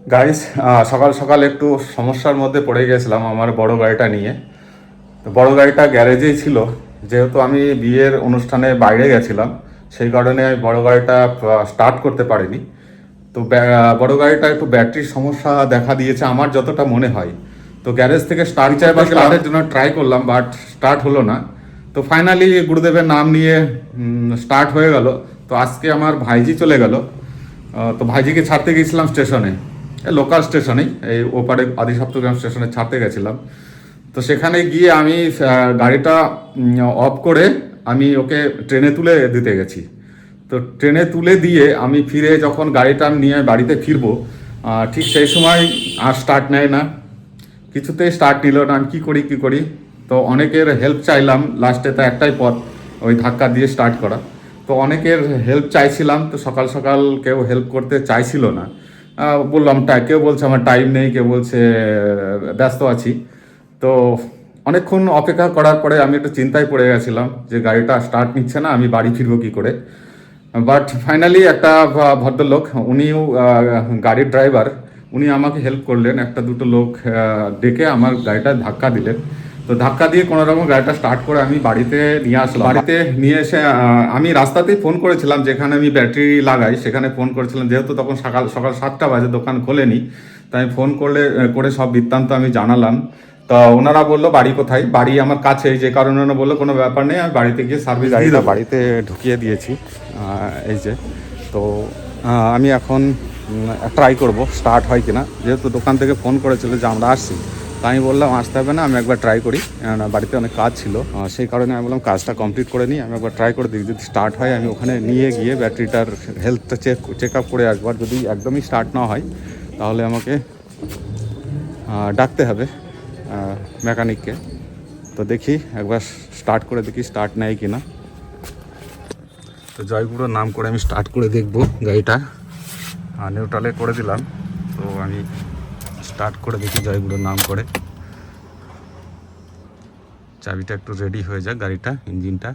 Guys, সকাল সকাল একটু সমস্যার মধ্যে পড়ে গেছিলাম আমার বড় গাড়িটা নিয়ে। তো বড় গাড়িটা গ্যারেজেই ছিল, যেহেতু আমি বিয়ের অনুষ্ঠানে বাইরে গেছিলাম সেই কারণে আমি বড় গাড়িটা স্টার্ট করতে পারিনি। তো বড় গাড়িটা একটু ব্যাটারির সমস্যা দেখা দিয়েছে আমার যতটা মনে হয়। তো গ্যারেজ থেকে স্টার্টের জন্য ট্রাই করলাম, বাট স্টার্ট হলো না। তো ফাইনালি গুরুদেবের নাম নিয়ে স্টার্ট হয়ে গেল। তো আজকে আমার ভাইজি চলে গেল। তো ভাইজিকে ছাড়তে গিয়েছিলাম স্টেশনে, লোকাল স্টেশনেই, এই ওপারে আদিসপ্তগ্রাম স্টেশনে ছাড়তে গেছিলাম। তো সেখানে গিয়ে আমি গাড়িটা অফ করে আমি ওকে ট্রেনে তুলে দিতে গেছি। তো ট্রেনে তুলে দিয়ে আমি ফিরে যখন গাড়িটা নিয়ে বাড়িতে ফিরবো, ঠিক সেই সময় আর স্টার্ট নেয় না, কিছুতেই স্টার্ট নিল না। আমি কী করি। তো অনেকের হেল্প চাইলাম, লাস্টে তো একটাই পথ, ওই ধাক্কা দিয়ে স্টার্ট করা। তো অনেকের হেল্প চাইছিলাম, তো সকাল সকাল কেউ হেল্প করতে চাইছিল না। বললাম কেউ বলছে আমার টাইম নেই, কেউ বলছে ব্যস্ত আছি। তো অনেকক্ষণ অপেক্ষা করার পরে আমি একটু চিন্তায় পড়ে গেছিলাম যে গাড়িটা স্টার্ট নিচ্ছে না, আমি বাড়ি ফিরবো কী করে। বাট ফাইনালি একটা ভদ্রলোক, উনিও গাড়ির ড্রাইভার, উনি আমাকে হেল্প করলেন। একটা দুটো লোক ডেকে আমার গাড়িটা ধাক্কা দিলেন। তো ধাক্কা দিয়ে কোনো রকম গাড়িটা স্টার্ট করে আমি বাড়িতে নিয়ে আসলাম। বাড়িতে নিয়ে এসে আমি রাস্তাতেই ফোন করেছিলাম, যেখানে আমি ব্যাটারি লাগাই সেখানে ফোন করেছিলাম, যেহেতু তখন সকাল 7টা বাজে, দোকান খোলেনি। তাই ফোন করে সব বৃত্তান্ত আমি জানালাম। তো ওনারা বললো বাড়ি কোথায়, বাড়ি আমার কাছে, যে কারণে ওনারা বললো কোনো ব্যাপার নেই, আমি বাড়িতে গিয়ে সার্ভিস গাড়িটা বাড়িতে ঢুকিয়ে দিয়েছি। এই যে, তো আমি এখন ট্রাই করব স্টার্ট হয় কিনা, যেহেতু দোকান থেকে ফোন করেছিল যে আমরা আসছি। তো আমি বললাম আসতে হবে না, আমি একবার ট্রাই করি, বাড়িতে অনেক কাজ ছিল, সেই কারণে আমি বললাম কাজটা কমপ্লিট করে নিই, আমি একবার ট্রাই করে দিই। যদি স্টার্ট হয় আমি ওখানে নিয়ে গিয়ে ব্যাটারিটার হেলথটা চেক আপ করে আসবো। আর যদি একদমই স্টার্ট না হয় তাহলে আমাকে ডাকতে হবে মেকানিককে। তো দেখি একবার স্টার্ট করে দেখি স্টার্ট নেয় কি না। তো জয়গুরুর নাম করে আমি স্টার্ট করে দেখব গাড়িটা। নিউট্রালে করে দিলাম। তো আমি স্টার্ট করে দেখি জয়গুরুর নাম করে। চাবিটা একটু রেডি হয়ে যাক, গাড়িটা ইঞ্জিনটা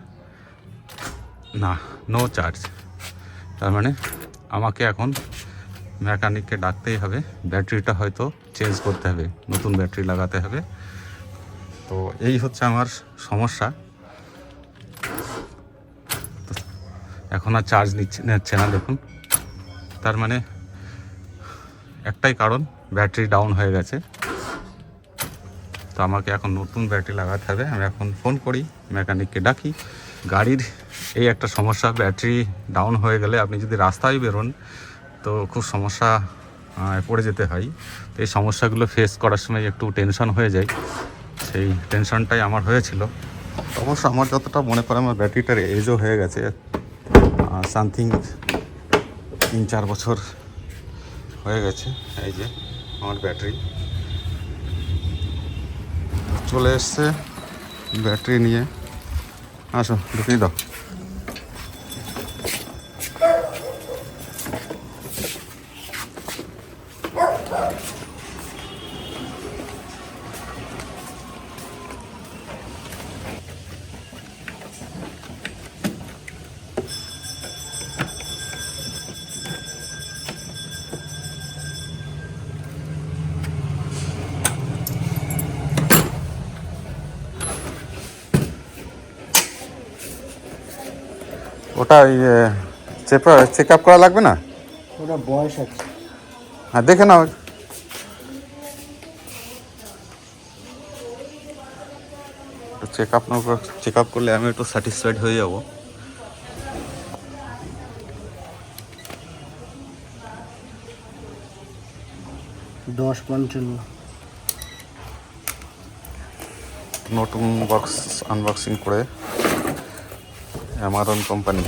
না, নো চার্জ। তার মানে আমাকে এখন মেকানিককে ডাকতেই হবে, ব্যাটারিটা হয়তো চেঞ্জ করতে হবে, নতুন ব্যাটারি লাগাতে হবে। তো এই হচ্ছে আমার সমস্যা। এখন আর চার্জ নিচ্ছে না, দেখুন। তার মানে একটাই কারণ, ব্যাটারি ডাউন হয়ে গেছে। তো আমাকে এখন নতুন ব্যাটারি লাগাতে হবে। আমি এখন ফোন করি, মেকানিককে ডাকি। গাড়ির এই একটা সমস্যা, ব্যাটারি ডাউন হয়ে গেলে আপনি যদি রাস্তায় বেরোন তো খুব সমস্যা পড়ে যেতে হয়। তো এই সমস্যাগুলো ফেস করার সময় একটু টেনশন হয়ে যায়, সেই টেনশনটাই আমার হয়েছিল। অবশ্য আমার যতটা মনে পড়ে আমার ব্যাটারিটার এজও হয়ে গেছে, সামথিং 3-4 বছর হয়ে গেছে। এই যে আমার ব্যাটারি চলে এসছে, ব্যাটারি নিয়ে আসো, ঢুকিয়ে দাও। ওটা চেক আপ করা লাগবে না? ওটা বয়স আছে। হ্যাঁ, দেখে নাও। চেক আপ করলে আমি একটু স্যাটিসফাইড হয়ে যাব। দশ 55। নতুন বক্স আনবক্সিং করে অ্যামাজন কোম্পানি।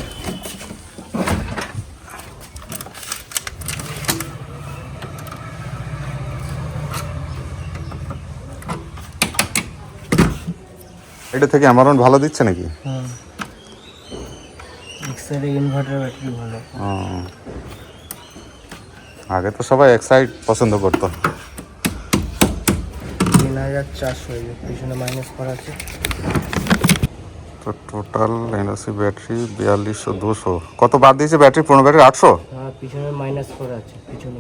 এটা থেকে অ্যামাজন ভালো দিচ্ছে নাকি? এক্সাইড ইনভার্টার ব্যাটারি ভালো। আগে তো সবাই এক্সাইড পছন্দ করতো। 3400 হয়ে যায়, পিছনে মাইনাস করা আছে। তো টোটাল এনএসসি ব্যাটারি 4200 200। কত বাদ দিয়েছে ব্যাটারি? পুরনো ব্যাটারি 800। হ্যাঁ, পিছনে মাইনাস করা আছে, পিছনে।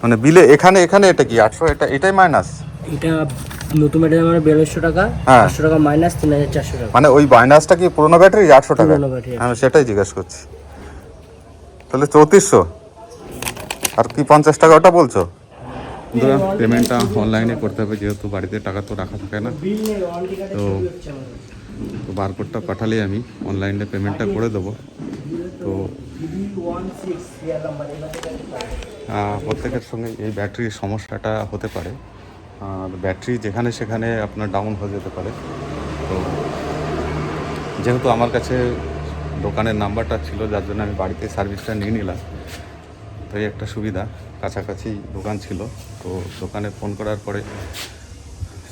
মানে বিলে এখানে এখানে এটা কি 800, এটাই মাইনাস? এটা নতুন ব্যাটারি আমার 4200 টাকা, হ্যাঁ। 500 টাকা মাইনাস, 3400 টাকা। মানে ওই মাইনাসটা কি পুরোনো ব্যাটারি 800 টাকা? পুরোনো ব্যাটারি। আমি সেটাই জিজ্ঞেস করছি। তাহলে 3400 আর কি 50 টাকা ওটা বলছো? পেমেন্টটা অনলাইনে করতে হবে, যেহেতু বাড়িতে টাকা তো রাখা থাকে না। বিল নেই, ওয়ারেন্টি কার্ডে তো ছবি হচ্ছে আমাদের। তো বারকোডটা পাঠালেই আমি অনলাইনে পেমেন্টটা করে দেবো। তো BB16 সিরিয়াল নাম্বার এটা। প্রত্যেকের সঙ্গে এই ব্যাটারির সমস্যাটা হতে পারে, আর ব্যাটারি যেখানে সেখানে আপনার ডাউন হয়ে যেতে পারে। তো যেহেতু আমার কাছে দোকানের নাম্বারটা ছিল, যার জন্য আমি বাড়িতে সার্ভিসটা নিয়ে নিলাম। তো এই একটা সুবিধা, কাছাকাছি দোকান ছিল, তো দোকানে ফোন করার পরে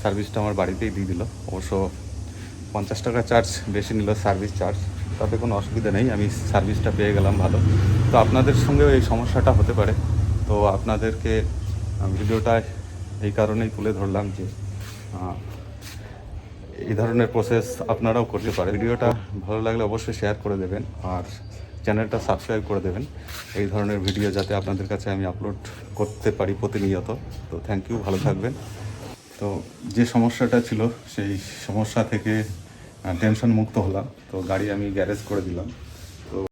সার্ভিসটা আমার বাড়িতেই দিয়ে দিল। অবশ্য 50 টাকা চার্জ বেশি নিল সার্ভিস চার্জ, তাতে কোনো অসুবিধা নেই, আমি সার্ভিসটা পেয়ে গেলাম ভালো। তো আপনাদের সঙ্গেও এই সমস্যাটা হতে পারে। তো আপনাদেরকে ভিডিওটা এই কারণেই তুলে ধরলাম যে এই ধরনের প্রসেস আপনারাও করতে পারেন। ভিডিওটা ভালো লাগলে অবশ্যই শেয়ার করে দেবেন, আর চ্যানেলটা সাবস্ক্রাইব করে দেবেন, এই ধরনের ভিডিও যাতে আপনাদের কাছে আমি আপলোড করতে পারি প্রতিনিয়ত। তো থ্যাংক ইউ, ভালো থাকবেন। তো যে সমস্যাটা ছিল সেই সমস্যা থেকে টেনশন মুক্ত হলাম। তো গাড়ি আমি গ্যারেজ করে দিলাম।